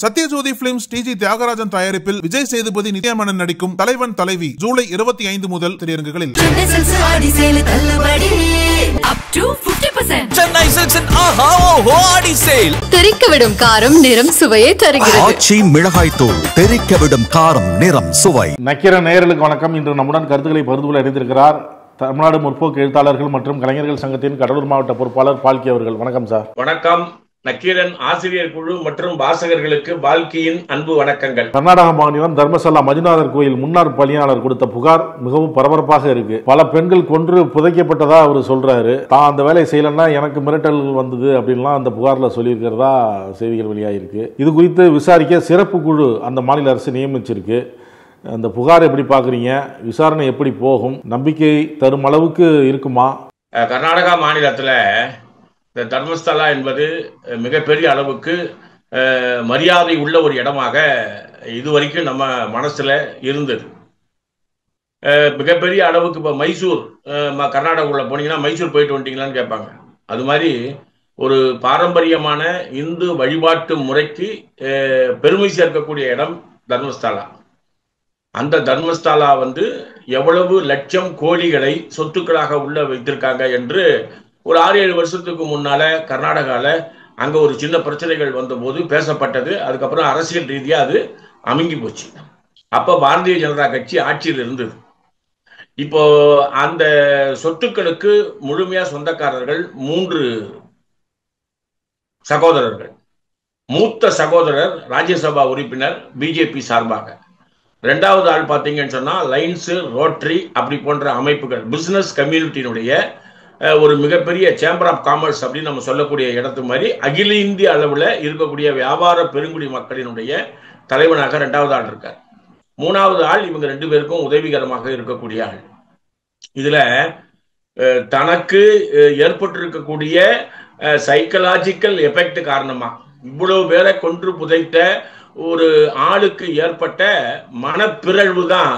Sathyajothi films டிஜி தியாகராஜன் தயாரிப்பில் விஜய் சேதுபதி நித்யாமேனன் நடிக்கும் தலைவன் தலைவி ஜூலை 25 முதல் திரையரங்குகளில். தெரிக்கவிடும் காரம் நிறம் சுவையை தருகிறது. ஆச்சி மிளகாய் தூள் தெரிக்கவிடும் காரம் நிறம் சுவை. நக்கீரன் நேயர்களுக்கு வணக்கம். இன்று நம்முடன் கருத்துக்களை பகிர்ந்து கொள்ள இணைந்திருக்கிறார் தமிழ்நாடு முற்போக்கு எழுத்தாளர்கள் மற்றும் கலைஞர்கள் சங்கத்தின் கடலூர் மாவட்ட பொறுப்பாளர் பால்கி அவர்கள். வணக்கம் சார். வணக்கம். நக்கீரன் ஆசிரியர் குழு மற்றும் வாசகர்களுக்கு பால்கியின் அன்பு வணக்கங்கள். கர்நாடக மாநிலம் தர்மசாலா மஞ்சுநாதர் கோயில் முன்னாள் பணியாளர் கொடுத்த புகார் மிகவும் பரபரப்பாக இருக்கு. பல பெண்கள் கொன்று புதைக்கப்பட்டதா அவர் சொல்றாரு. தான் அந்த வேலையை செய்யலன்னா எனக்கு மிரட்டல் வந்தது அப்படின்லாம் அந்த புகார்ல சொல்லியிருக்கிறதா செய்திகள் வெளியாகிருக்கு. இது குறித்து விசாரிக்க சிறப்பு குழு அந்த மாநில அரசு நியமிச்சிருக்கு. அந்த புகார் எப்படி பாக்குறீங்க? விசாரணை எப்படி போகும்? நம்பிக்கை தரும் அளவுக்கு இருக்குமா? கர்நாடகா மாநிலத்தில் இந்த தர்மஸ்தலா என்பது மிகப்பெரிய அளவுக்கு மரியாதை உள்ள ஒரு இடமாக இதுவரைக்கும் நம்ம மனசுல இருந்தது. மிகப்பெரிய அளவுக்கு இப்போ மைசூர் கர்நாடகாவுக்குள்ள போனீங்கன்னா மைசூர் போயிட்டு வந்துட்டீங்களான்னு கேட்பாங்க. அது மாதிரி ஒரு பாரம்பரியமான இந்து வழிபாட்டு முறைக்கு பெருமை சேர்க்கக்கூடிய இடம் தர்மஸ்தலா. அந்த தர்மஸ்தலா எவ்வளவு லட்சம் கோடிகளை சொத்துக்களாக உள்ள வைத்திருக்காங்க என்று ஒரு 6-7 வருஷத்துக்கு முன்னால கர்நாடகாவில் அங்கே ஒரு சின்ன பிரச்சனைகள் வந்தபோது பேசப்பட்டது. அதுக்கப்புறம் அரசியல் ரீதியாக அது அமுங்கி போச்சு. அப்போ பாரதிய ஜனதா கட்சி ஆட்சியில் இருந்தது. இப்போ அந்த சொத்துக்களுக்கு முழுமையா சொந்தக்காரர்கள் 3 சகோதரர்கள். மூத்த சகோதரர் ராஜ்யசபா உறுப்பினர் பிஜேபி சார்பாக. 2வது ஆள் பார்த்தீங்கன்னு சொன்னா லைன்ஸ், ரோட்டரி அப்படி போன்ற அமைப்புகள் பிசினஸ் கம்யூனிட்டியினுடைய ஒரு மிகப்பெரிய சேம்பர் ஆஃப் காமர்ஸ் அப்படின்னு நம்ம சொல்லக்கூடிய இடத்து மாதிரி அகில இந்திய அளவில் இருக்கக்கூடிய வியாபார பெருங்குடி மக்களினுடைய தலைவனாக 2வது ஆள் இருக்கார். 3வது ஆள் இவங்க 2 பேருக்கும் உதவிகரமாக இருக்கக்கூடிய ஆள். இதுல தனக்கு ஏற்பட்டிருக்கக்கூடிய சைக்கலாஜிக்கல் எஃபெக்ட் காரணமா இவ்வளவு பேரை கொன்று புதைத்த ஒரு ஆளுக்கு ஏற்பட்ட மனப்பிறழ்வு தான்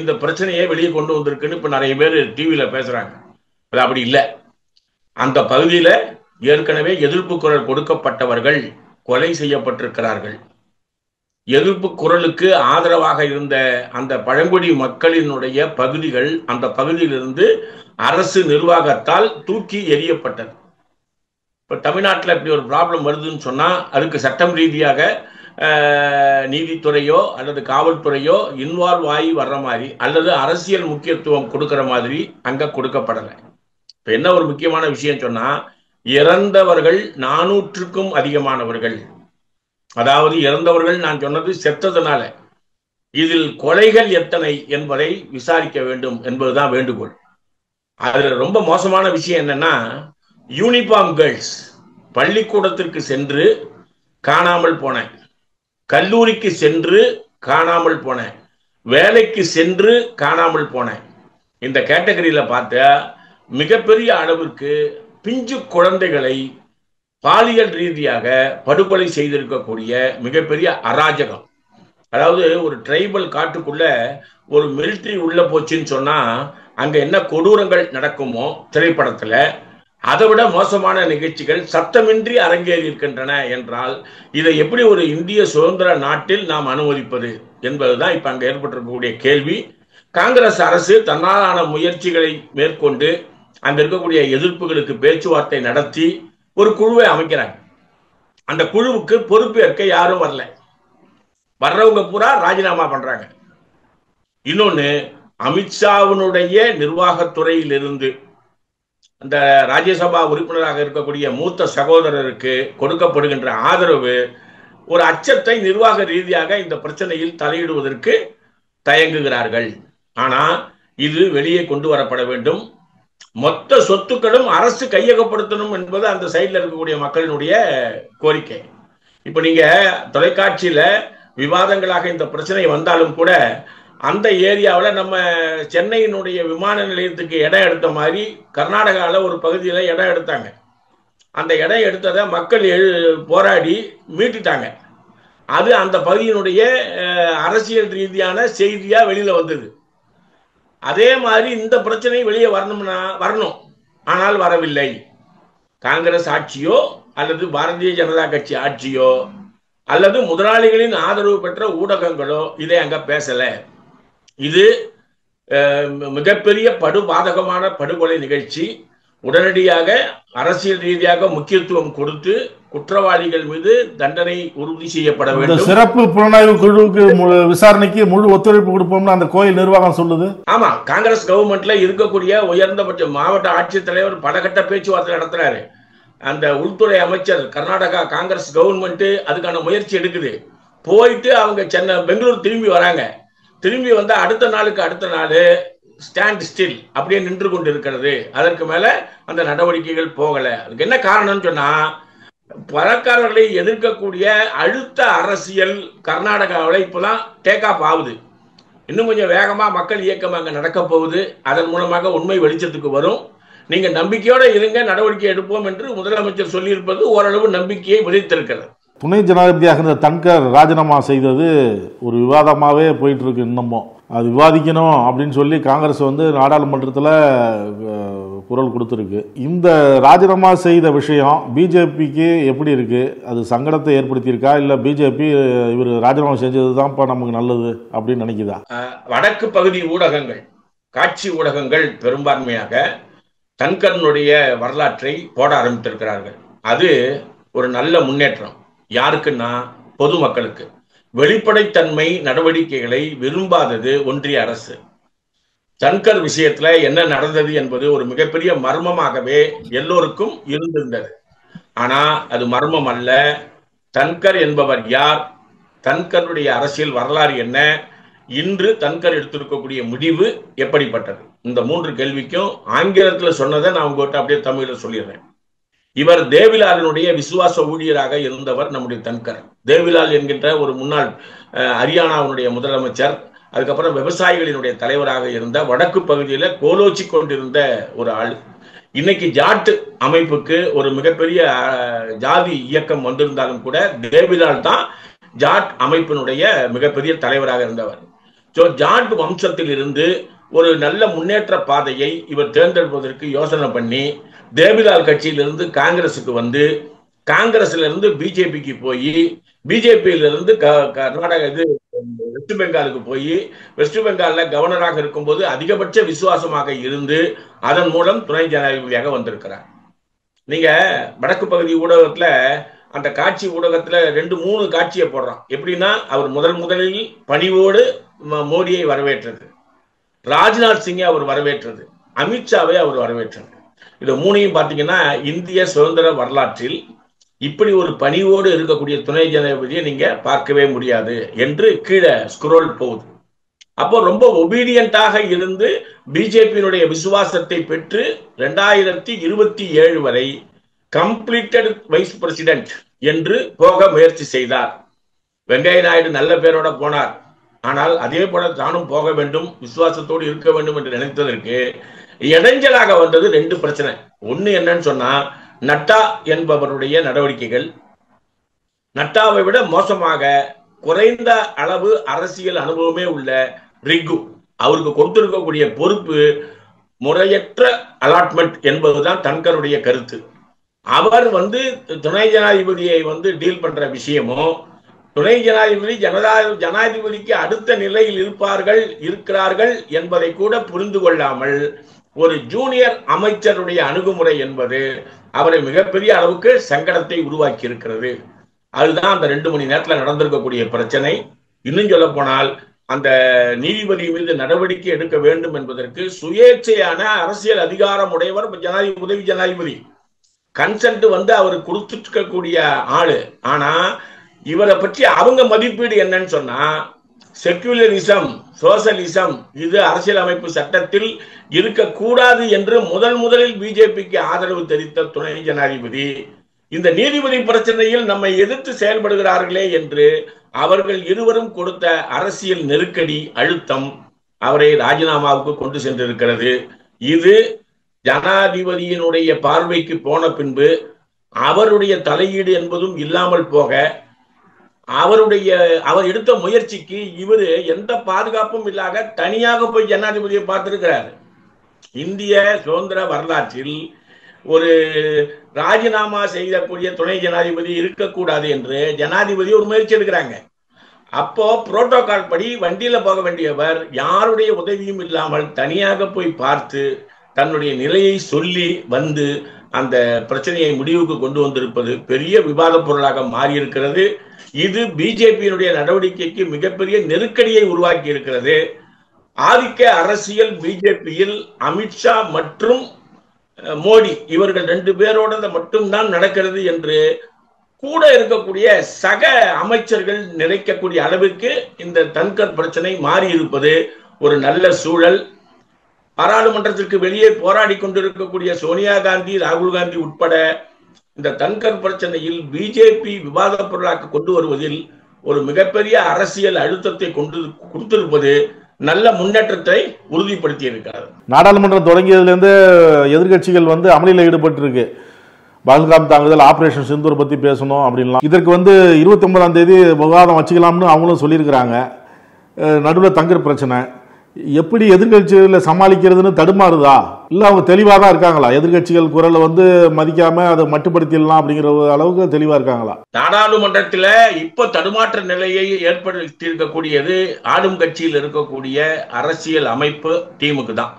இந்த பிரச்சனையை வெளியே கொண்டு வந்திருக்குன்னு இப்ப நிறைய பேர் டிவியில பேசுறாங்க. அப்படி இல்லை. அந்த பகுதியில ஏற்கனவே எதிர்ப்பு குரல் கொடுக்கப்பட்டவர்கள் கொலை செய்யப்பட்டிருக்கிறார்கள். எதிர்ப்பு குரலுக்கு ஆதரவாக இருந்த அந்த பழங்குடி மக்களினுடைய பகுதிகள் அந்த பகுதியிலிருந்து அரசு நிர்வாகத்தால் தூக்கி எறியப்பட்டது. இப்ப தமிழ்நாட்டில் இப்படி ஒரு ப்ராப்ளம் வருதுன்னு சொன்னா அதுக்கு சட்டம் ரீதியாக நீதித்துறையோ அல்லது காவல்துறையோ இன்வால்வ் ஆகி வர்ற மாதிரி அல்லது அரசியல் முக்கியத்துவம் கொடுக்கிற மாதிரி அங்க கொடுக்கப்படலை. இப்ப என்ன ஒரு முக்கியமான விஷயம் சொன்னா, இறந்தவர்கள் 400க்கும் அதிகமானவர்கள். அதாவது இறந்தவர்கள் நான் சொன்னது செத்ததுனால. இதில் கொலைகள் எத்தனை என்பதை விசாரிக்க வேண்டும் என்பதுதான் வேண்டுகோள். அதுல ரொம்ப மோசமான விஷயம் என்னன்னா, யூனிஃபார்ம் கேர்ள்ஸ் பள்ளிக்கூடத்திற்கு சென்று காணாமல் போன, கல்லூரிக்கு சென்று காணாமல் போன, வேலைக்கு சென்று காணாமல் போன, இந்த கேட்டகரியில பார்த்த மிகப்பெரிய அளவிற்கு பிஞ்சு குழந்தைகளை பாலியல் ரீதியாக படுகொலை செய்திருக்கக்கூடிய மிகப்பெரிய அராஜகம். அதாவது ஒரு ட்ரைபல் காட்டுக்குள்ள ஒரு மிலிட்ரி உள்ள போச்சுன்னு சொன்னா அங்க என்ன கொடூரங்கள் நடக்குமோ திரைப்படத்துல அதை விட மோசமான நிகழ்ச்சிகள் சத்தமின்றி அரங்கேறி இருக்கின்றன என்றால் இதை எப்படி ஒரு இந்திய சுதந்திர நாட்டில் நாம் அனுமதிப்பது என்பதுதான் இப்ப அங்க ஏற்பட்டிருக்கக்கூடிய கேள்வி. காங்கிரஸ் அரசு தன்னாலான முயற்சிகளை மேற்கொண்டு அங்க இருக்கக்கூடிய எதிர்ப்புகளுக்கு பேச்சுவார்த்தை நடத்தி ஒரு குழுவை அமைக்கிறாங்க. அந்த குழுவுக்கு பொறுப்பேற்க யாரும் வரல. வர்றவங்க பூரா ராஜினாமா பண்றாங்க. இன்னொன்னு, அமித்ஷாவினுடைய நிர்வாகத்துறையிலிருந்து அந்த ராஜ்யசபா உறுப்பினராக இருக்கக்கூடிய மூத்த சகோதரருக்கு கொடுக்கப்படுகின்ற ஆதரவு ஒரு அச்சத்தை நிர்வாக ரீதியாக இந்த பிரச்சனையில் தலையிடுவதற்கு தயங்குகிறார்கள். ஆனா இது வெளியே கொண்டு வரப்பட வேண்டும். மொத்த சொத்துக்களும் அரசு கையகப்படுத்தணும் என்பது அந்த சைட்ல இருக்கக்கூடிய மக்களினுடைய கோரிக்கை. இப்ப நீங்க தொலைக்காட்சியில விவாதங்களாக இந்த பிரச்சனை வந்தாலும் கூட அந்த ஏரியாவில் நம்ம சென்னையினுடைய விமான நிலையத்துக்கு இடம் எடுத்த மாதிரி கர்நாடகாவில் ஒரு பகுதியில் இடம் எடுத்தாங்க. அந்த இடம் எடுத்ததை மக்கள் போராடி மீட்டுட்டாங்க. அது அந்த பகுதியினுடைய அரசியல் ரீதியான செய்தியா வெளியில வந்தது. அதே மாதிரி இந்த பிரச்சனை வெளியே வரணும், ஆனால் வரவில்லை. காங்கிரஸ் ஆட்சியோ அல்லது பாரதிய ஜனதா கட்சி ஆட்சியோ அல்லது முதலாளிகளின் ஆதரவு பெற்ற ஊடகங்களோ இதை அங்க பேசல. இது மிகப்பெரிய படுபாதகமான படுகொலை நிகழ்ச்சி. உடனடியாக அரசியல் ரீதியாக முக்கியத்துவம் கொடுத்து குற்றவாளிகள் மீது தண்டனை உறுதி செய்யப்பட வேண்டும். சிறப்பு புலனாய்வு குழுவுக்கு விசாரணைக்கு முழு ஒத்துழைப்பு கொடுப்போம்னு அந்த கோயில் நிர்வாகம் சொல்லுது. ஆமா, காங்கிரஸ் கவர்மெண்ட்ல இருக்கக்கூடிய உயர்ந்தபட்ச மாவட்ட ஆட்சித்தலைவர் பலகட்ட பேச்சுவார்த்தை நடத்துறாரு. அந்த உள்துறை அமைச்சர் கர்நாடகா காங்கிரஸ் கவர்மெண்ட் அதுக்கான முயற்சி எடுக்குது. போயிட்டு அவங்க சென்னை பெங்களூர் திரும்பி வராங்க. திரும்பி வந்தா அடுத்த நாள் ஸ்டாண்ட் ஸ்டில் அப்படியே நின்று கொண்டு இருக்கிறது. அதற்கு மேல அந்த நடவடிக்கைகள் போகல. அதுக்கு என்ன காரணம்னு சொன்னா, பணக்காரர்களை எதிர்க்கக்கூடிய அழுத்த அரசியல் கர்நாடகாவில் இப்பதான் டேக் ஆஃப் ஆகுது. இன்னும் கொஞ்சம் வேகமா மக்கள் இயக்கம் அங்க நடக்க போகுது. அதன் மூலமாக உண்மை வெளிச்சத்துக்கு வரும். நீங்க நம்பிக்கையோட இருங்க, நடவடிக்கை எடுப்போம் என்று முதலமைச்சர் சொல்லியிருப்பது ஓரளவு நம்பிக்கையை விதைத்திருக்கிறது. துணை ஜனாதிபதியாக இருந்த தன்கர் ராஜினாமா செய்தது ஒரு விவாதமாகவே போயிட்டு இருக்கு. இன்னமும் அது விவாதிக்கணும் அப்படின்னு சொல்லி காங்கிரஸ் நாடாளுமன்றத்தில் குரல் கொடுத்துருக்கு. இந்த ராஜினாமா செய்த விஷயம் பிஜேபிக்கு எப்படி இருக்கு? அது சங்கடத்தை ஏற்படுத்தியிருக்கா, இல்லை பிஜேபி இவர் ராஜினாமா செஞ்சது தான்ப்பா நமக்கு நல்லது அப்படின்னு நினைக்குதா? வடக்கு பகுதி ஊடகங்கள், காட்சி ஊடகங்கள் பெரும்பான்மையாக தன்கரனுடைய வரலாற்றை போட ஆரம்பித்திருக்கிறார்கள். அது ஒரு நல்ல முன்னேற்றம். யாருக்குன்னா பொதுமக்களுக்கு. வெளிப்படைத்தன்மை நடவடிக்கைகளை விரும்பாதது ஒன்றிய அரசு. தன்கர் விஷயத்துல என்ன நடந்தது என்பது ஒரு மிகப்பெரிய மர்மமாகவே எல்லோருக்கும் இருந்திருந்தது. ஆனா அது மர்மம் அல்ல. தன்கர் என்பவர் யார், தன்கருடைய அரசியல் வரலாறு என்ன, இன்று தன்கர் எடுத்திருக்கக்கூடிய முடிவு எப்படிப்பட்டது, இந்த 3 கேள்விக்கும் ஆங்கிலத்தில் சொன்னதை நான் உங்ககிட்ட அப்படியே தமிழில் சொல்லிடுறேன். இவர் தேவிலாலினுடைய விசுவாச ஊழியராக இருந்தவர் நம்முடைய தன்கர். தேவிலால் என்கின்ற ஒரு முன்னாள் ஹரியானாவுடைய முதலமைச்சர், அதுக்கப்புறம் விவசாயிகளினுடைய தலைவராக இருந்த, வடக்கு பகுதியில கோலோச்சி கொண்டிருந்த ஒரு ஆள். இன்னைக்கு ஜாட் அமைப்புக்கு ஒரு மிகப்பெரிய ஜாதி இயக்கம் வந்திருந்தாலும் கூட தேவிலால் தான் ஜாட் அமைப்பினுடைய மிகப்பெரிய தலைவராக இருந்தவர். ஜாட் வம்சத்தில் இருந்து ஒரு நல்ல முன்னேற்ற பாதையை இவர் தேர்ந்தெடுப்பதற்கு யோசனை பண்ணி தேவிலால் கட்சியிலிருந்து காங்கிரசுக்கு வந்து, காங்கிரஸ்ல இருந்து பிஜேபிக்கு போய், பிஜேபியிலிருந்து கர்நாடகா வெஸ்ட் பெங்காலுக்கு போய், வெஸ்ட் பெங்கால்ல கவர்னராக இருக்கும்போது அதிகபட்ச விசுவாசமாக இருந்து அதன் மூலம் துணை ஜனாதிபதியாக வந்திருக்கிறார். நீங்க வடக்கு பகுதி ஊடகத்துல அந்த காட்சி ஊடகத்துல 2-3 காட்சியை போடுறான். எப்படின்னா, அவர் முதலில் பணிவோடு மோடியை வரவேற்றது, ராஜ்நாத் சிங்கை அவர் வரவேற்றது, அமித்ஷாவை அவர் வரவேற்றது. இது 3ஐயும் பார்த்தீங்கன்னா இந்திய சுதந்திர வரலாற்றில் இப்படி ஒரு பணிவோடு இருக்கக்கூடிய துணை ஜனாதிபதியை நீங்க பார்க்கவே முடியாது என்று கீழே ஸ்க்ரோல் போகுது. அப்போ ரொம்ப ஒபீடியண்டாக இருந்து பிஜேபியினுடைய விசுவாசத்தை பெற்று 2027 வரை கம்ப்ளீட்டட் வைஸ் பிரசிடென்ட் என்று போக முயற்சி செய்தார். வெங்கைய நாயுடு நல்ல பேரோட போனார். ஆனால் அதே போல தானும் போக வேண்டும், விசுவாசத்தோடு இருக்க வேண்டும் என்று நினைத்ததற்கு இடைஞ்சலாக வந்தது 2 பிரச்சனை. ஒண்ணு என்னன்னு சொன்னா, நட்டா என்பவருடைய நடவடிக்கைகள். நட்டாவை விட மோசமாக குறைந்த அளவு அரசியல் அனுபவமே உள்ள ரிகு, அவருக்கு கொடுத்திருக்கக்கூடிய பொறுப்பு முறையற்ற அலாட்மெண்ட் என்பதுதான் தன்கருடைய கருத்து. அவர் துணை ஜனாதிபதியை டீல் பண்ற விஷயமோ, துணை ஜனாதிபதி ஜனாதிபதிக்கு அடுத்த நிலையில் இருக்கிறார்கள் என்பதை கூட புரிந்து கொள்ளாமல் ஒரு ஜூனியர் அமைச்சருடைய அணுகுமுறை என்பது அவரை மிகப்பெரிய அளவுக்கு சங்கடத்தை உருவாக்கி இருக்கிறது. அதுதான் அந்த 2 மணி நேரத்தில் நடந்திருக்கக்கூடிய பிரச்சனை. இன்னும் சொல்ல போனால், அந்த நீதிபதி மீது நடவடிக்கை எடுக்க வேண்டும் என்பதற்கு சுயேட்சையான அரசியல் அதிகாரம் உடையவர் உதவி ஜனாதிபதி. கன்சென்ட் அவர் கொடுத்துருக்கக்கூடிய ஆளு. ஆனா இவரை பற்றி அவங்க மதிப்பீடு என்னன்னு சொன்னா, செக்யூலரிசம், சோசலிசம் இது அரசியல் அமைப்பு சட்டத்தில் இருக்கக்கூடாது என்று முதலில் பிஜேபிக்கு ஆதரவு தெரிவித்த துணை ஜனாதிபதி இந்த நீதிபதி பிரச்சனையில் நம்மை எதிர்த்து செயல்படுகிறார்களே என்று அவர்கள் இருவரும் கொடுத்த அரசியல் நெருக்கடி, அழுத்தம் அவரை ராஜினாமாவுக்கு கொண்டு சென்றிருக்கிறது. இது ஜனாதிபதியினுடைய பார்வைக்கு போன பின்பு அவருடைய தலையீடு என்பதும் இல்லாமல் போக, அவர் எடுத்த முயற்சிக்கு இவரு எந்த பாதுகாப்பும் இல்லாத தனியாக போய் ஜனாதிபதியை பார்த்திருக்கிறார். இந்திய சுதந்திர வரலாற்றில் ஒரு ராஜினாமா செய்யக்கூடிய துணை ஜனாதிபதி இருக்கக்கூடாது என்று ஜனாதிபதி ஒரு முயற்சி எடுக்கிறாங்க. அப்போ புரோட்டோகால் படி வண்டியில போக வேண்டியவர் யாருடைய உதவியும் இல்லாமல் தனியாக போய் பார்த்து தன்னுடைய நிலையை சொல்லி வந்து அந்த பிரச்சனையை முடிவுக்கு கொண்டு வந்திருப்பது பெரிய விவாத பொருளாக மாறியிருக்கிறது. இது பிஜேபியினுடைய நடவடிக்கைக்கு மிகப்பெரிய நெருக்கடியை உருவாக்கி இருக்கிறது. ஆதிக்க அரசியல் பிஜேபியில் அமித்ஷா மற்றும் மோடி இவர்கள் 2 பேரோட மட்டும்தான் நடக்கிறது என்று கூட இருக்கக்கூடிய சக அமைச்சர்கள் நினைக்கக்கூடிய அளவுக்கு இந்த தன்கர் பிரச்சனை மாறி இருப்பது ஒரு நல்ல சூழல். பாராளுமன்றத்திற்கு வெளியே போராடி கொண்டிருக்கக்கூடிய சோனியா காந்தி, ராகுல் காந்தி உட்பட இந்த தன்கர் பிரச்சனையில் பிஜேபி விவாத பொருளாக கொண்டு வருவதில் ஒரு மிகப்பெரிய அரசியல் அழுத்தத்தை கொடுத்திருப்பது நல்ல முன்னேற்றத்தை உறுதிப்படுத்தி இருக்கிறது. நாடாளுமன்றம் தொடங்கியதுலேருந்து எதிர்கட்சிகள் அமளியில் ஈடுபட்டு இருக்கு. பல்காம் தாக்குதல், ஆபரேஷன் சிந்தூர் பத்தி பேசணும் அப்படின்லாம். இதற்கு 29ஆம் தேதி விவாதம் வச்சுக்கலாம்னு அவங்களும் சொல்லியிருக்கிறாங்க. நடுவில் தங்கர் பிரச்சனை எப்படி எதிர்கட்சிகளை சமாளிக்கிறதுன்னு தடுமாறுதா, இல்ல அவங்க தெளிவா தான் இருக்காங்களா? எதிர்கட்சிகள் குரலை மதிக்காம அதை மட்டுப்படுத்திடலாம் அப்படிங்கிற அளவுக்கு தெளிவா இருக்காங்களா? நாடாளுமன்றத்தில் இப்ப தடுமாற்ற நிலையை ஏற்படுத்தி இருக்கக்கூடியது ஆளும் கட்சியில் இருக்கக்கூடிய அரசியல் அமைப்பு டீமுக்கு தான்.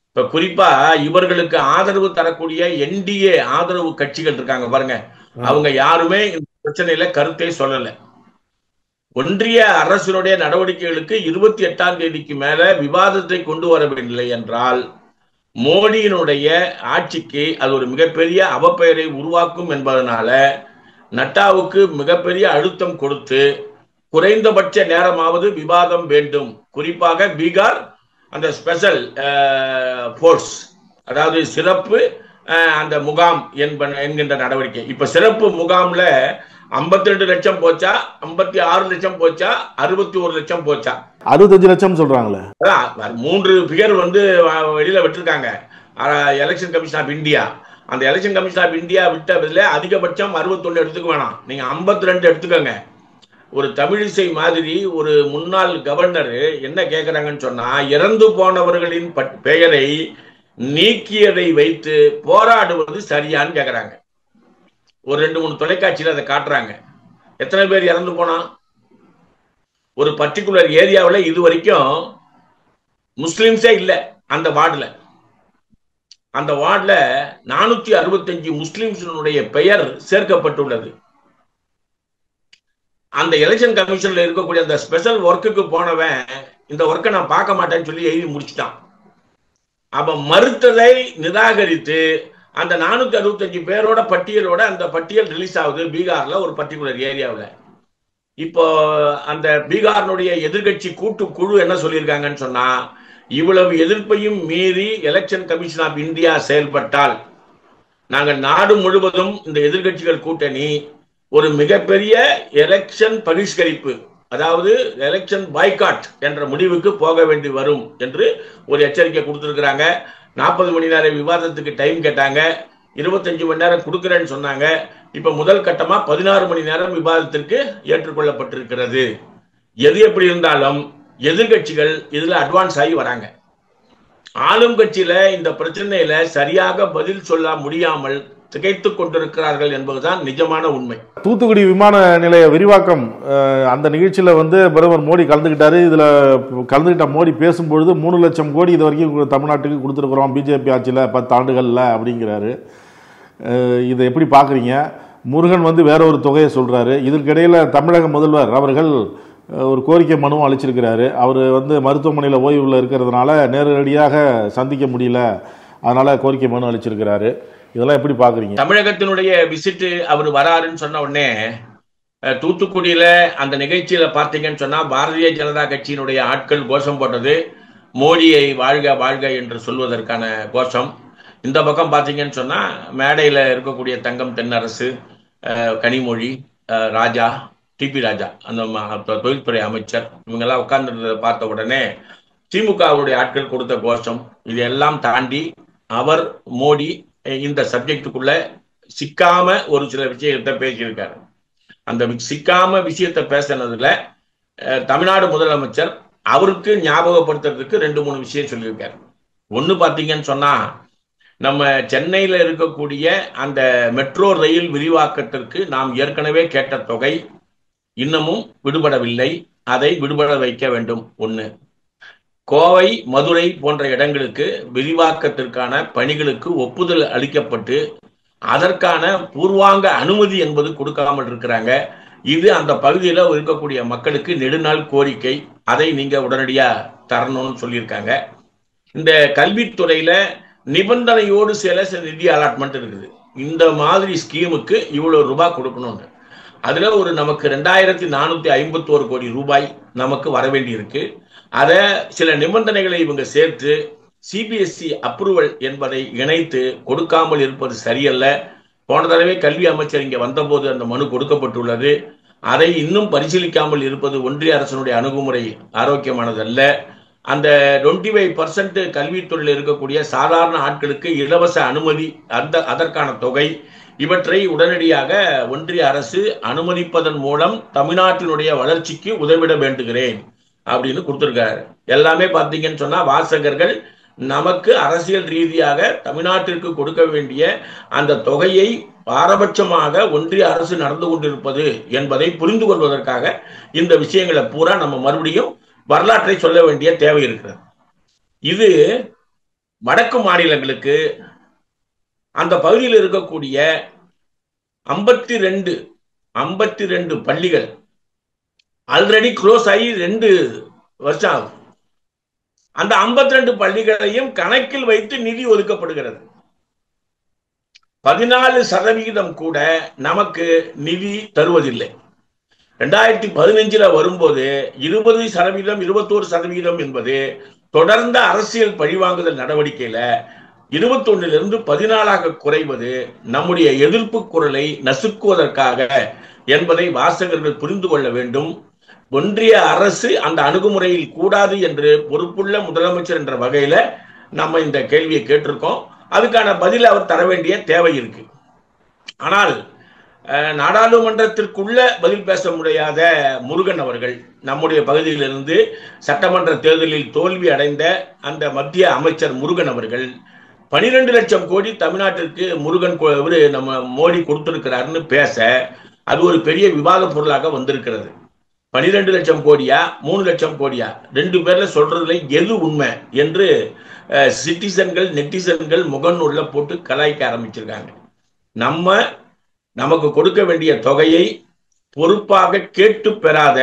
இப்ப குறிப்பா இவர்களுக்கு ஆதரவு தரக்கூடிய என்டிஏ ஆதரவு கட்சிகள் இருக்காங்க பாருங்க, அவங்க யாருமே இந்த பிரச்சனையில கருத்தை சொல்லல. ஒன்றிய அரசினுடைய நடவடிக்கைகளுக்கு 28ஆம் தேதிக்கு மேல விவாதத்தை கொண்டு வரவில்லை என்றால் மோடியினுடைய ஆட்சிக்கு அது ஒரு மிகப்பெரிய அவப்பெயரை உருவாக்கும் என்பதனால நட்டாவுக்கு மிகப்பெரிய அழுத்தம் கொடுத்து குறைந்தபட்ச நேரமாவது விவாதம் வேண்டும். குறிப்பாக பீகார் அந்த ஸ்பெஷல் போர்ஸ், அதாவது சிறப்பு அந்த முகாம் என்கின்ற நடவடிக்கை. இப்ப சிறப்பு முகாம்ல 52 லட்சம் போச்சா, 56 லட்சம் போச்சா, 61 லட்சம் போச்சா, 65 லட்சம் சொல்றாங்களே. 3 பிகர் வெளியில விட்டுருக்காங்க எலெக்ஷன் கமிஷன் ஆஃப் இந்தியா. அந்த எலெக்ஷன் கமிஷன் ஆஃப் இந்தியா விட்டதுல அதிகபட்சம் 61 எடுத்துக்க வேணாம், நீங்க 52 எடுத்துக்கோங்க. ஒரு தமிழிசை மாதிரி ஒரு முன்னாள் கவர்னர் என்ன கேட்கிறாங்கன்னு சொன்னா, இறந்து போனவர்களின் பெயரை நீக்கியதை வைத்து போராடுவது சரியான்னு கேட்கிறாங்க. ஒரு 2-3 தொலைக்காட்சியில் அதை காட்டுறாங்க. எத்தனை பேர் இறந்து போனா? ஒரு பர்டிகுலர் ஏரியாவில் இது வரைக்கும் முஸ்லிம்ஸே இல்லை. அந்த வார்டுல 465 முஸ்லிம்ஸினுடைய பெயர் சேர்க்கப்பட்டுள்ளது. அந்த எலெக்ஷன் கமிஷன்ல இருக்கக்கூடிய அந்த ஸ்பெஷல் ஒர்க்குக்கு போனவன் இந்த ஒர்க்கை நான் பார்க்க மாட்டேன்னு சொல்லி எழுதி முடிச்சுட்டான். அப்ப மறுத்ததை நிராகரித்து அந்த 465 பேரோட பட்டியலோட அந்த பட்டியல் ரிலீஸ் ஆகுது பீகார்ல ஒரு பர்டிகுலர் ஏரியாவில். இப்போ அந்த பீகாரினுடைய எதிர்கட்சி கூட்டு குழு என்ன சொல்லியிருக்காங்கன்னு சொன்னா, இவ்வளவு எதிர்ப்பையும் மீறி எலெக்ஷன் கமிஷன் ஆஃப் இந்தியா செயல்பட்டால் நாங்கள் நாடு முழுவதும் இந்த எதிர்கட்சிகள் கூட்டணி ஒரு மிகப்பெரிய எலெக்ஷன் பகிஷ்கரிப்பு, அதாவது எலெக்ஷன் பாய்காட் என்ற முடிவுக்கு போக வேண்டி வரும் என்று ஒரு எச்சரிக்கை கொடுத்திருக்கிறாங்க. 40 மணி நேர விவாதத்துக்கு டைம் கேட்டாங்க, 25 மணி நேரம் கொடுக்கிறேன்னு சொன்னாங்க. இப்ப முதல் கட்டமா 16 மணி நேரம் விவாதத்திற்கு ஏற்றுக்கொள்ளப்பட்டிருக்கிறது. எது எப்படி இருந்தாலும் எதிர்கட்சிகள் இதுல அட்வான்ஸ் ஆகி வராங்க. ஆளும் கட்சியில இந்த பிரச்சனையில சரியாக பதில் சொல்ல முடியாமல் திகைத்துக் கொண்டிருக்கிறார்கள் என்பதுதான் நிஜமான உண்மை. தூத்துக்குடி விமான நிலைய விரிவாக்கம் அந்த நிகழ்ச்சியில பிரதமர் மோடி கலந்துகிட்டாரு. இதுல கலந்துகிட்ட மோடி பேசும்பொழுது 3 லட்சம் கோடி இது வரைக்கும் தமிழ்நாட்டுக்கு கொடுத்துருக்குறோம் பிஜேபி ஆட்சியில் 10 ஆண்டுகள்ல அப்படிங்கிறாரு. இதை எப்படி பாக்குறீங்க? முருகன் வேற ஒரு தொகையை சொல்றாரு. இதற்கிடையில தமிழக முதல்வர் அவர்கள் ஒரு கோரிக்கை மனுவும் அளிச்சிருக்கிறாரு. அவர் மருத்துவமனையில் ஓய்வுல இருக்கிறதுனால நேரடியாக சந்திக்க முடியல, அதனால கோரிக்கை மனு அளிச்சிருக்கிறாரு. இதெல்லாம் எப்படி பாக்குறீங்க? தமிழகத்தினுடைய விசிட் அவர் வராருன்னு சொன்ன உடனே தூத்துக்குடியில அந்த நிகழ்ச்சியில பார்த்தீங்கன்னு சொன்னா பாரதிய ஜனதா கட்சியினுடைய ஆட்கள் கோஷம் போட்டது மோடியை வாழ்க வாழ்க என்று சொல்வதற்கான கோஷம். இந்த பக்கம் பார்த்தீங்கன்னு சொன்னா மேடையில இருக்கக்கூடிய தங்கம் தென்னரசு, கனிமொழி, ராஜா, டிபி ராஜா அந்த தொழில்துறை அமைச்சர் இவங்கெல்லாம் உட்கார்ந்து பார்த்த உடனே திமுகவுடைய ஆட்கள் கொடுத்த கோஷம். இதெல்லாம் தாண்டி அவர் மோடி இந்த சப்ஜெக்டுக்குள்ள சிக்காம ஒரு சில விஷயத்தை பேசியிருக்காரு. அந்த சிக்காம விஷயத்தை பேசினதுல தமிழ்நாடு முதலமைச்சர் அவருக்கு ஞாபகப்படுத்துறதுக்கு 2-3 விஷயம் சொல்லியிருக்காரு. ஒண்ணு பாத்தீங்கன்னு சொன்னா, நம்ம சென்னையில் இருக்கக்கூடிய அந்த மெட்ரோ ரயில் விரிவாக்கத்திற்கு நாம் ஏற்கனவே கேட்ட தொகை இன்னமும் விடுபடவில்லை. அதை விடுபட வைக்க வேண்டும். ஒன்று, கோவை, மதுரை போன்ற இடங்களுக்கு விரிவாக்கத்திற்கான பணிகளுக்கு ஒப்புதல் அளிக்கப்பட்டு அதற்கான பூர்வாங்க அனுமதி என்பது கொடுக்காமல் இருக்கிறாங்க. இது அந்த பகுதியில் இருக்கக்கூடிய மக்களுக்கு நெடுநாள் கோரிக்கை. அதை நீங்க உடனடியா தரணும்னு சொல்லியிருக்காங்க. இந்த கல்வித்துறையில நிபந்தனையோடு சில நிதி அலாட்மெண்ட் இருக்குது. இந்த மாதிரி ஸ்கீமுக்கு இவ்வளவு ரூபாய் கொடுக்கணும்னு அதுல ஒரு நமக்கு 2451 கோடி ரூபாய் நமக்கு வர வேண்டி இருக்கு. அதை சில நிபந்தனைகளை இவங்க சேர்த்து சிபிஎஸ்இ அப்ரூவல் என்பதை இணைத்து கொடுக்காமல் இருப்பது சரியல்ல. போன தடவை கல்வி அமைச்சர் இங்கே வந்தபோது அந்த மனு கொடுக்கப்பட்டுள்ளது. அதை இன்னும் பரிசீலிக்காமல் இருப்பது ஒன்றிய அரசினுடைய அணுகுமுறை ஆரோக்கியமானதல்ல. அந்த 25% கல்வித்துறையில் இருக்கக்கூடிய சாதாரண ஆட்களுக்கு இலவச அனுமதி, அதற்கான தொகை, இவற்றை உடனடியாக ஒன்றிய அரசு அனுமதிப்பதன் மூலம் தமிழ்நாட்டினுடைய வளர்ச்சிக்கு உதவிட வேண்டுகிறேன் அப்படின்னு கொடுத்திருக்காரு. எல்லாமே பார்த்தீங்கன்னு சொன்னா வாசகர்கள் நமக்கு அரசியல் ரீதியாக தமிழ்நாட்டிற்கு கொடுக்க வேண்டிய அந்த தொகையை பாரபட்சமாக ஒன்றிய அரசு நடந்து கொண்டிருப்பது என்பதை புரிந்து கொள்வதற்காக இந்த விஷயங்களை பூரா நம்ம மறுபடியும் வரலாற்றை சொல்ல வேண்டிய தேவை இருக்கிறது. இது வடக்கு மாநிலங்களுக்கு அந்த பகுதியில் இருக்கக்கூடிய 52 பள்ளிகள் ஆல்ரெடி க்ளோஸ் ஆகி 2 வருஷம் ஆகும். அந்த 52 பள்ளிகளையும் கணக்கில் வைத்து நிதி ஒதுக்கப்படுகிறது. 14% கூட நமக்கு நிதி தருவதில்லை. 2015 வரும்போது 20%, 21% என்பது தொடர்ந்த அரசியல் பழிவாங்குதல் நடவடிக்கையில 21 14 குறைவது நம்முடைய எதிர்ப்பு குரலை நசுக்குவதற்காக என்பதை வாசகர்கள் புரிந்து கொள்ள வேண்டும். ஒன்றிய அரசு அந்த அணுகுமுறையில் கூடாது என்று பொறுப்புள்ள முதலமைச்சர் என்ற வகையில நம்ம இந்த கேள்வியை கேட்டிருக்கோம். அதுக்கான பதில் அவர் தர வேண்டிய தேவை இருக்கு. ஆனால் நாடாளுமன்றத்திற்குள்ள பதில் பேச முடியாத முருகன் அவர்கள், நம்முடைய பகுதியிலிருந்து சட்டமன்ற தேர்தலில் தோல்வி அடைந்த அந்த மத்திய அமைச்சர் முருகன் அவர்கள் 12 லட்சம் கோடி தமிழ்நாட்டிற்கு முருகன் நம்ம மோடி கொடுத்திருக்கிறாருன்னு பேச அது ஒரு பெரிய விவாத பொருளாக வந்திருக்கிறது. 12 லட்சம் கோடியா 3 லட்சம் கோடியா, 2 பேர்ல சொல்றதுல எது உண்மை என்று சிட்டிசன்கள், நெட்டிசன்கள் முகநூல்ல போட்டு கலாய்க்க ஆரம்பிச்சிருக்காங்க. நமக்கு கொடுக்க வேண்டிய தொகையை பொறுப்பாக கேட்டு பெறாத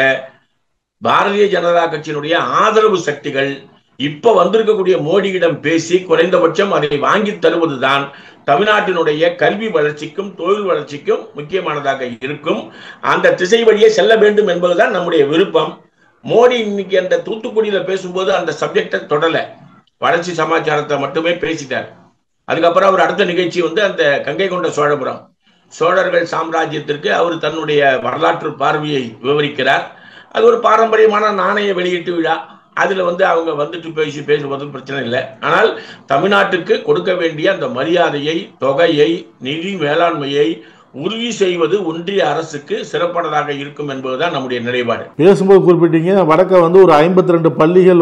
பாரதிய ஜனதா கட்சியினுடைய ஆதரவு சக்திகள் இப்ப வந்திருக்கக்கூடிய மோடியிடம் பேசி குறைந்தபட்சம் அதை வாங்கி தருவதுதான் தமிழ்நாட்டினுடைய கல்வி வளர்ச்சிக்கும் தொழில் வளர்ச்சிக்கும் முக்கியமானதாக இருக்கும். அந்த திசை வழியே செல்ல வேண்டும் என்பதுதான் நம்முடைய விருப்பம். மோடி இன்னைக்கு அந்த தூத்துக்குடியில பேசும்போது அந்த சப்ஜெக்டை தொடல, வளர்ச்சி சமாச்சாரத்தை மட்டுமே பேசிட்டார். அதுக்கப்புறம் அவர் அடுத்த நிகழ்ச்சி அந்த கங்கை கொண்ட சோழபுரம், சோழர்கள் சாம்ராஜ்யத்திற்கு அவர் தன்னுடைய வரலாற்று பார்வையை விவரிக்கிறார். அது ஒரு பாரம்பரியமான நாணய வெளியீட்டு விழா. அதுல அவங்க வந்துட்டு பேசுவது பிரச்சனை இல்லை. ஆனால் தமிழ்நாட்டுக்கு கொடுக்க வேண்டிய அந்த மரியாதையை, தொகையை, நிதி மேலாண்மையை உறுதி செய்வது ஒன்றிய அரசுக்கு சிறப்பானதாக இருக்கும் என்பதுதான் நம்முடைய நிலைப்பாடு. பேசும்போது குறிப்பிட்டீங்க, வடக்க ஒரு 52 பள்ளிகள்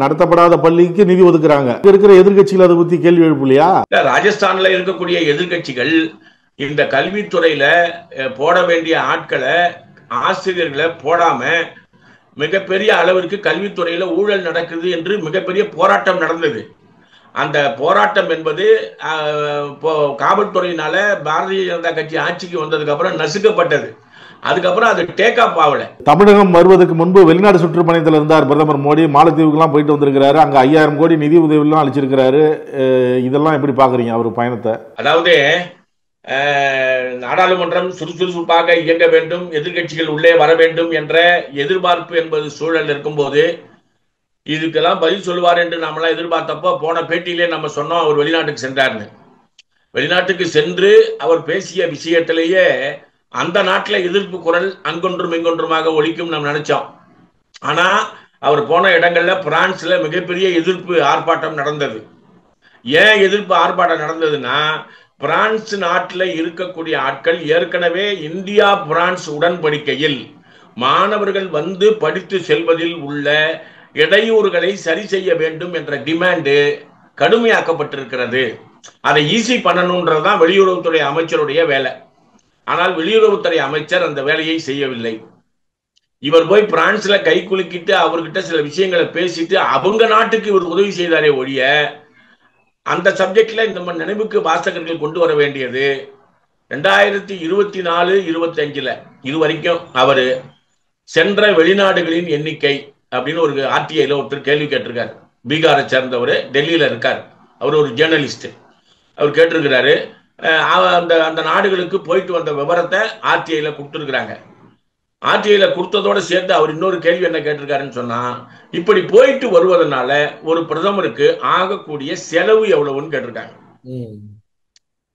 நடத்தப்படாத பள்ளிக்கு நிதி ஒதுக்குறாங்க. இருக்கிற எதிர்கட்சிகள் அதை பத்தி கேள்வி எழுப்பலையா? ராஜஸ்தான்ல இருக்கக்கூடிய எதிர்கட்சிகள் இந்த கல்வித்துறையில போட வேண்டிய ஆட்களை, ஆசிரியர்களை போடாம மிகப்பெரிய அளவிற்கு கல்வித்துறையில ஊழல் நடக்குது என்று மிகப்பெரிய போராட்டம் நடந்தது. அந்த போராட்டம் என்பது காவல்துறையினால பாரதிய ஜனதா கட்சி ஆட்சிக்கு வந்ததுக்கு அப்புறம் நசுக்கப்பட்டது. அதுக்கப்புறம் அது டேக் ஆஃப் ஆகல. தமிழகம் வருவதற்கு முன்பு வெளிநாடு சுற்றுப்பயணத்தில் இருந்தார் பிரதமர் மோடி. மாலத்தீவுக்கு போயிட்டு வந்திருக்கிறாரு. அங்க 5000 கோடி நிதி உதவி எல்லாம் அளிச்சிருக்கிறாரு. இதெல்லாம் எப்படி பாக்குறீங்க அவர் பயணத்தை? அதாவது நாடாளுமன்றம் சுறுசுறுப்பாக இயங்க வேண்டும், எதிர்கட்சிகள் உள்ளே வர வேண்டும் என்ற எதிர்பார்ப்பு என்பது சூழல் இருக்கும்போது இதுக்கெல்லாம் பதில் சொல்லுவார் என்று நாமெல்லாம் எதிர்பார்த்தப்போ போன பேட்டியிலே நம்ம சொன்னோம் அவர் வெளிநாட்டுக்கு சென்றார்னு. வெளிநாட்டுக்கு சென்று அவர் பேசிய விஷயத்திலேயே அந்த நாட்டில் எதிர்ப்பு குரல் அங்கொன்றும் இங்கொன்றுமாக ஒலிக்கும் நம்ம நினைச்சோம். ஆனா அவர் போன இடங்கள்ல பிரான்ஸ்ல மிகப்பெரிய எதிர்ப்பு ஆர்ப்பாட்டம் நடந்தது. ஏன் எதிர்ப்பு ஆர்ப்பாட்டம் நடந்ததுன்னா, பிரான்ஸ் நாட்டில் இருக்கக்கூடிய ஆட்கள் ஏற்கனவே இந்தியா பிரான்ஸ் உடன்படிக்கையில் மாணவர்கள் படித்து செல்வதில் உள்ள இடையூறுகளை சரி செய்ய வேண்டும் என்ற டிமாண்டு கடுமையாக்கப்பட்டிருக்கிறது. அதை ஈஸி பண்ணணும்ன்றதுதான் வெளியுறவுத்துறை அமைச்சருடைய வேலை. ஆனால் வெளியுறவுத்துறை அமைச்சர் அந்த வேலையை செய்யவில்லை. இவர் போய் பிரான்ஸ்ல கை குலுக்கிட்டு அவர்கிட்ட சில விஷயங்களை பேசிட்டு அவங்க நாட்டுக்கு இவர் உதவி செய்தாரே ஒழிய அந்த சப்ஜெக்ட்ல இந்த நினைவுக்கு வாசகர்கள் கொண்டு வர வேண்டியது 2024-25 இது வரைக்கும் அவரு சென்ற வெளிநாடுகளின் எண்ணிக்கை அப்படின்னு ஒரு ஆர்டிஐல ஒருத்தர் கேள்வி கேட்டிருக்காரு. பீகாரை சேர்ந்தவர், டெல்லியில இருக்கார். அவர் ஒரு ஜேர்னலிஸ்ட். அவர் கேட்டிருக்கிறாரு. அந்த நாடுகளுக்கு போயிட்டு வந்த விவரத்தை ஆர்டிஐல கொடுத்துருக்குறாங்க. ஆர்டிஐல கொடுத்ததோட சேர்த்து அவர் இன்னொரு கேள்வி என்ன கேட்டிருக்காருன்னு சொன்னா, இப்படி போயிட்டு வருவதனால ஒரு பிரதமருக்கு ஆகக்கூடிய செலவு எவ்வளவுன்னு கேட்டிருக்காங்க.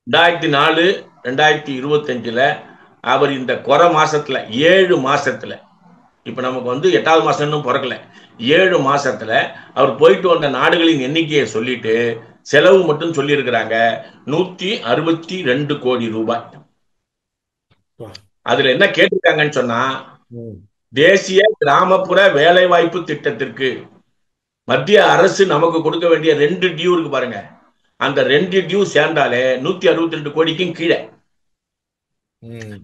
2004-2025 அவர் இந்த கொரை மாசத்துல 7 மாசத்துல, இப்ப நமக்கு 8வது மாசம் இன்னும் பிறக்கல, 7 மாசத்துல அவர் போயிட்டு வந்த நாடுகளின் எண்ணிக்கையை சொல்லிட்டு செலவு மட்டும் சொல்லி இருக்கிறாங்க 162 கோடி ரூபாய். அதுல என்ன கேட்டிருக்காங்கன்னு சொன்னா, தேசிய கிராமப்புற வேலைவாய்ப்பு திட்டத்திற்கு மத்திய அரசு நமக்கு கொடுக்க வேண்டிய 2 டியூ இருக்கு பாருங்க, அந்த 2 டியூ சேர்ந்தாலே 162 கோடிக்கும் கீழே.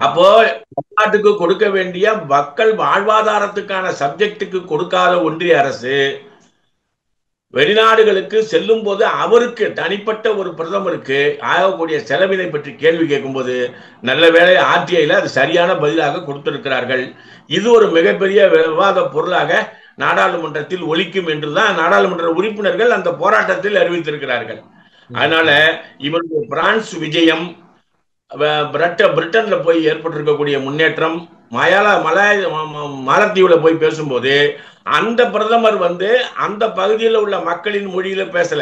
அப்போ தமிழ்நாட்டுக்கு கொடுக்க வேண்டிய மக்கள் வாழ்வாதாரத்துக்கான சப்ஜெக்டுக்கு கொடுக்காத ஒன்றிய அரசு வெளிநாடுகளுக்கு செல்லும் போது அவருக்கு தனிப்பட்ட ஒரு பிரதமருக்கு ஆகக்கூடிய செலவினை பற்றி கேள்வி கேட்கும்போது நல்ல வேளை ஆர்டிஐல அது சரியான பதிலாக கொடுத்திருக்கிறார்கள். இது ஒரு மிகப்பெரிய விவாத பொருளாக நாடாளுமன்றத்தில் ஒலிக்கும் என்றுதான் நாடாளுமன்ற உறுப்பினர்கள் அந்த போராட்டத்தில் அறிவித்திருக்கிறார்கள். அதனால இவருடைய பிரான்ஸ் விஜயம், பிரிட்டன்ல போய் ஏற்பட்டிருக்கக்கூடிய முன்னேற்றம், மாலத்தீவுல போய் பேசும்போது அந்த பிரதமர் அந்த பகுதியில் உள்ள மக்களின் மொழியில பேசல.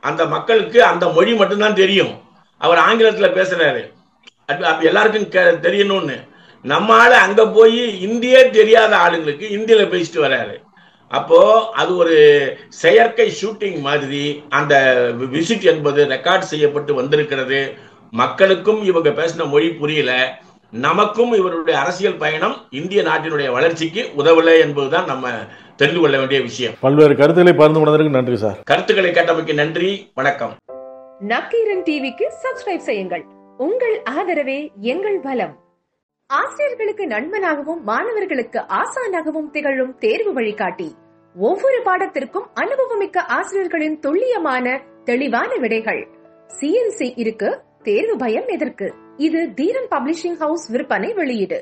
அந்த மக்களுக்கு அந்த மொழி மட்டும்தான் தெரியும். அவர் ஆங்கிலத்துல பேசுறாரு. எல்லாருக்கும் தெரியணும்னு நம்மால அங்க போய் இந்தியே தெரியாத ஆளுங்களுக்கு இந்தியில பேசிட்டு வர்றாரு. அப்போ அது ஒரு செயற்கை ஷூட்டிங் மாதிரி அந்த விசிட் என்பது ரெக்கார்ட் செய்யப்பட்டு வந்திருக்கிறது. மக்களுக்கும் இவங்க பேசின மொழி புரியல, நமக்கும் இவருடைய அரசியல் பயணம் இந்திய நாட்டினுடைய வளர்ச்சிக்கு உதவலை என்பதுதான் நம்ம தெரிந்து கொள்ள வேண்டிய விஷயம். பல்வேறு கருத்துக்களை பகிர்ந்து கொண்டதற்கு நன்றி சார். கருத்துக்களை கேட்டமைக்கு நன்றி, வணக்கம். நக்கீரன் டிவிக்கு சப்ஸ்கிரைப் செய்யுங்கள். உங்கள் ஆதரவே எங்கள் பலம். ஆசிரியர்களுக்கு நண்பனாகவும் மாணவர்களுக்கு ஆசானாகவும் திகழும் தேர்வு வழிகாட்டி. ஒவ்வொரு பாடத்திற்கும் அனுபவமிக்க ஆசிரியர்களின் துல்லியமான தெளிவான விடைகள். CNC இருக்கு, தேர்வு பயம் எதற்கு? இது தீரன் பப்ளிஷிங் ஹவுஸ் விற்பனை வெளியீடு.